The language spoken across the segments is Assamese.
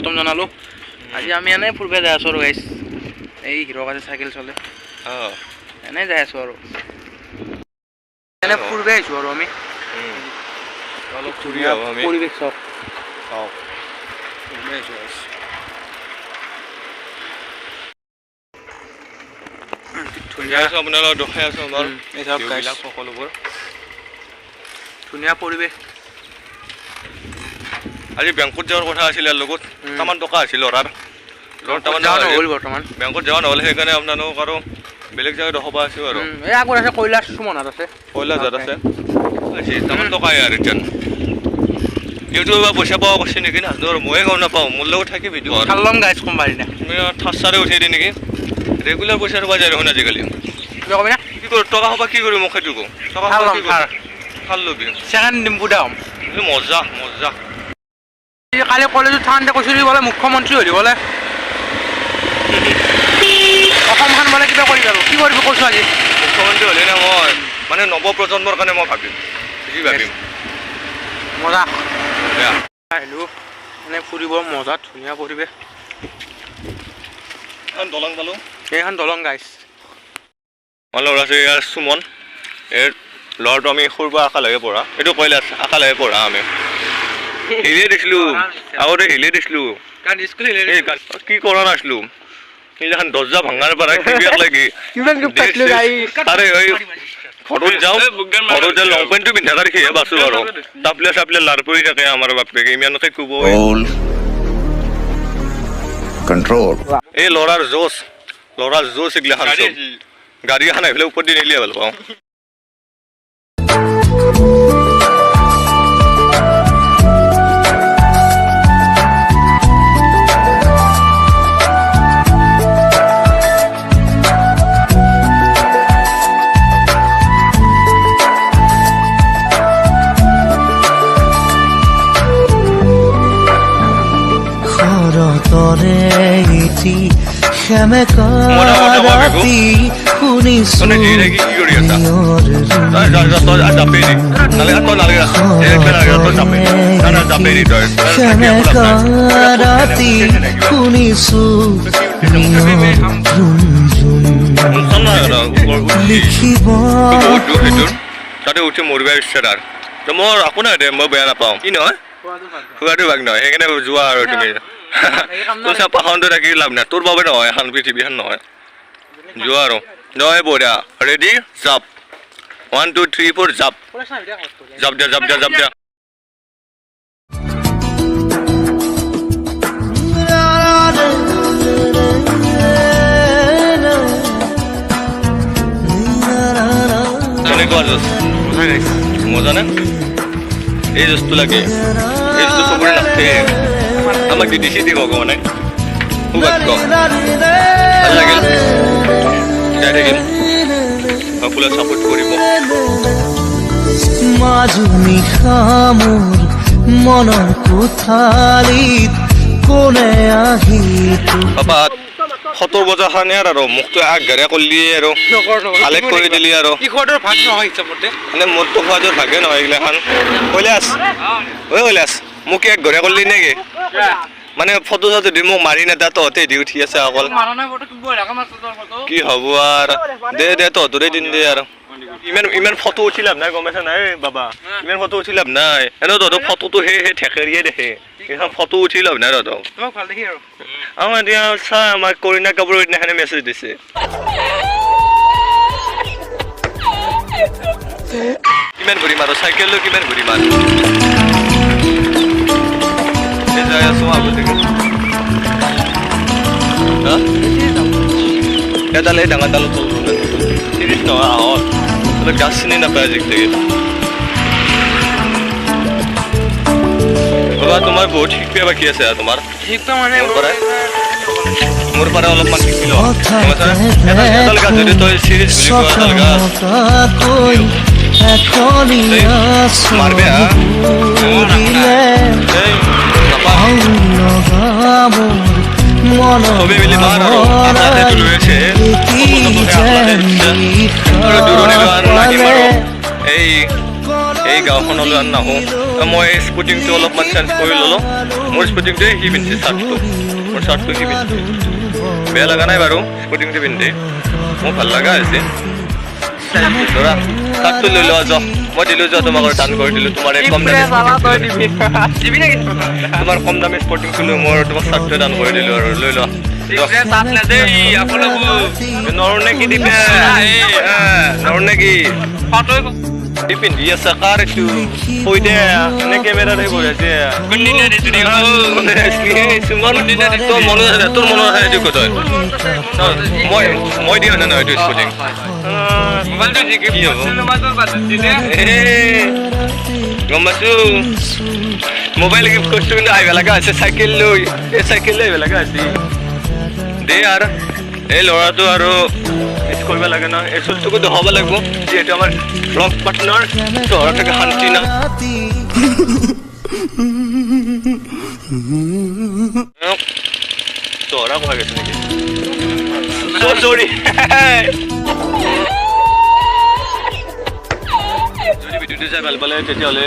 স্বাগতম জনালোঁ। আজি আমি এনেই ফুৰিব যাই আছোঁ আৰু গাইছ, এই হিৰৰ কাছে চাইকেল চলে এনেই যাই আছোঁ আৰু এনে ফুৰিব আহিছোঁ আৰু আমি অলপ ফুৰি আহোঁ আমি। পৰিৱেশ চাওক ধুনীয়া আপোনালোকক দেখাই আছোঁ আমাৰ এই চাওক গাইছ, সকলোবোৰ ধুনীয়া পৰিৱেশ। আজি বেংকত যোৱাৰ কথা আছিলে লগত তামান টকা আছিল ল'ৰাৰ নহ'ল বৰ্তমান, বেংকত যোৱা নহ'ল, সেইকাৰণে আপোনালোকক আৰু বেলেগ জেগাত দেখাব আছোঁ আৰু এই আগত আছে কৈলাশ সুমনাত আছে কৈলাশত আছে তামান টকাই আৰু এতিয়া ইউটিউবৰ পইচা পোৱা কৈছে নেকি নাজানো আৰু ময়ে গম নাপাওঁ। মোৰ লগত থাকি ভিডিঅ' ভাল ল'ম গাইছ কোম্পানী ঠাচাৰে উঠাই দিয়ে নেকি, ৰেগুলাৰ পইচাটো পোৱা যায় দেখোন আজিকালি। কবি না কি কৰোঁ টকা সোপা কি কৰিম মোক সেইটো কওঁ। টকা ভাল ল'বি ছেকেণ্ড ডিম্পু দাম মজা মজা। কালি কলেজত থাকোঁতে কৈছিলোঁ বোলে মুখ্যমন্ত্ৰী হৈ বোলে অসমখন বোলে কিবা কৰি যাব, কি কৰিব কৈছোঁ আজি মুখ্যমন্ত্ৰী হ'লে নে মই মানে নৱপ্ৰজন্মৰ কাৰণে মই ভাবিম কি ভাবিম মজা। আহিলোঁ মানে ফুৰিব মজা, ধুনীয়া পৰিৱেশ। এখন দলং পালোঁ, এইখন দলং গাইছ। মই ল'ৰা আছে ইয়াৰ সুমন, এই ল'ৰাটো আমি সৰুৰ পৰা আশালৈকে পঢ়া, এইটো কৈলাশ আশালৈকে পঢ়া আমি হিলে দিছিলোঁ আগতে হিলে দিছিলোঁ কি কৰা নাছিলোঁ। সেইদিনাখন দৰ্জা ভাঙাৰ পৰা লাগি তাৰে ঘৰত যাওঁ, ঘৰত যাই লং পেণ্টটো পিন্ধা তাৰ সেয়ে বাছোঁ আৰু টাপলে চাপলে লাৰ পৰি থাকে আমাৰ বাপেকে ইমানকে ক'ব। এই ল'ৰাৰ জোচ এইগিলাখান চব গাড়ী এখন আহি পেলাই ওপৰত দি নিলে ভাল পাওঁ। তাতে উঠি মৰিব ইচ্ছা তাৰ মোৰ আপোনাৰ মই বেয়া নাপাওঁ, কি নহয় খোৱাটো ভাগ নহয়, সেইকাৰণে যোৱা আৰু তুমি পইচা পাখনটো থাকি লাভ নাই, তোৰ বাবে নহয় এখন পৃথিৱীখন নহয়, যোৱা আৰু নহয় বঢ়িয়া। ৰেডি জাপ 1 2 3 4 জাপ জাপ দিয়া জাপ দিয়া জাপ দিয়া। মজা না এই জোচটো লাগে, এই জোচটো চবৰে নাথাকে, আমাক দি দিছে দি ভগৱানে সৌভাগ্য ভাল লাগিল, যাই থাকিম সকলোৱে ছাপোৰ্ট কৰিব। মাজুনি খামোৰ মনৰ কোঠালিত কোনে আহি পাপা 70 বজাৰখানে আৰু মুখটো আগঘাৰে কৰিলি আৰু কালেক্ট কৰি দিলি আৰু ভাগ নহয় হিচাপতে মানে মোৰতো খোৱাটোৰ ভাগে নহয় এইগিলাখান। কৈলাশ কৈলাশ মোক কি একঘৰে কৰিলি নেকি, মানে ফটো চটো দি মোক মাৰি নেদা তহঁতে দি উঠি আছে অকল, কি হ'ব আৰু দে দে তহঁতৰে দিন দে আৰু ইমান ফটো উঠি লাভ নাই, গম পাইছা নাই বাবা, ইমান ফটো উঠি লাভ নাই, এনেও তহঁতৰ ফটোটো সেই ঠেকেৰিয়ে দেখে, এইখন ফটো উঠি লাভ নাই তহঁতক। আমাৰ এতিয়া চা আমাক কৰিণা কাপুৰৰ দিনাখনে মেছেজ দিছে কিমান ঘূৰিম আৰু চাইকেলটো কিমান ঘূৰিম আৰু যাই আছো আগতে এডাল এই ডাঙৰ ডালত 30 টকা আহত গাছ চিনি নাপায় আজিকালি। বাবা তোমাৰ বহুত শিকিব বাকী আছে, তোমাৰ মোৰ পৰা অলপমান শিকি ল, এডাল গাছ যদি তই চিৰিজ বুলি কোৱা এডাল গাছ মাৰবে সবে মিলি মাৰ আৰু আটাইটো লৈ আছে দূৰণি লোৱা নাহিম আৰু এই এই গাঁওখনলৈ আৰু নাহোঁ মই স্পৰ্টিংটো অলপমান চেঞ্জ কৰি ল'লোঁ মোৰ স্পৰ্টিংটোৱে সি পিন্ধিছে চাৰ্টটো মোৰ চাৰ্টটো সি পিন্ধিছে বেয়া লগা নাই বাৰু স্পৰ্টিংটো পিন্ধি মোৰ ভাল লগা হৈছে ধৰা চাৰ্টটো লৈ লোৱা যাওঁ মই দিলোঁ যোৱা তোমাক দান কৰি দিলোঁ তোমাৰ কম দামী তোমাৰ কম দামী স্পৰ্টিংটো লৈ মই তোমাক চাৰ্টটোৱে দান কৰি দিলোঁ আৰু লৈ লোৱা নৰো নেকি দিপে নৰো নেকি পিন্ধি আছে কাৰ এইটো কৈ দে এনে কেমেৰাত বহি আছে তোৰ মনত আছে এইটো কথা মই দিয়া নাই এইটো স্পৰ্টিং কি হ'ব গম পাইছো মোবাইল গিফ্ট কৰিছো কিন্তু আহিব লগা হৈছে চাইকেল লৈ এই চাইকেল লৈ আহিব লগা হৈছে দে আৰু এই ল'ৰাটো আৰু মিছ কৰিব লাগে ন এই চুলটোকো দেখাব লাগিব যিহেতু আমাৰ ব্লগ পাৰ্টনাৰ চহৰত থাকে শান্তি না চহৰা কোৱা গৈছে নেকি চৰি যদি ভিডিঅ'টো চাই ভাল পালে তেতিয়াহ'লে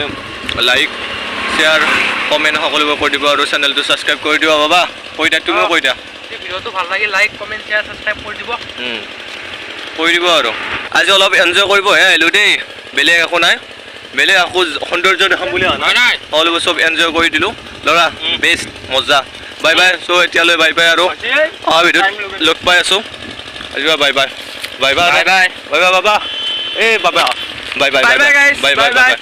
লাইক শ্বেয়াৰ কমেণ্ট সকলোবোৰ কৰি দিব আৰু চেনেলটো ছাবস্ক্ৰাইব কৰি দিব বাবা কৈ দিয়া তুমিও কৈ দিয়া ভিডিঅ'টো ভাল লাগে লাইক কমেণ্ট শ্বেয়াৰ ছাবস্ক্ৰাইব কৰি দিব কৰি দিব আৰু আজি অলপ এনজয় কৰিবহে আহিলোঁ দেই বেলেগ একো নাই বেলেগ আকৌ সৌন্দৰ্য দেখাম বুলি অহা নাই সকলোবোৰ চব এনজয় কৰি দিলোঁ ল'ৰা বেষ্ট মজা বাই বাই চ' এতিয়ালৈ বাই বাই আৰু অহা ভিডিঅ'ত লগ পাই আছোঁ আজি bye bye bye bye bye bye bye বাবা এই বাবা bye bye bye bye bye bye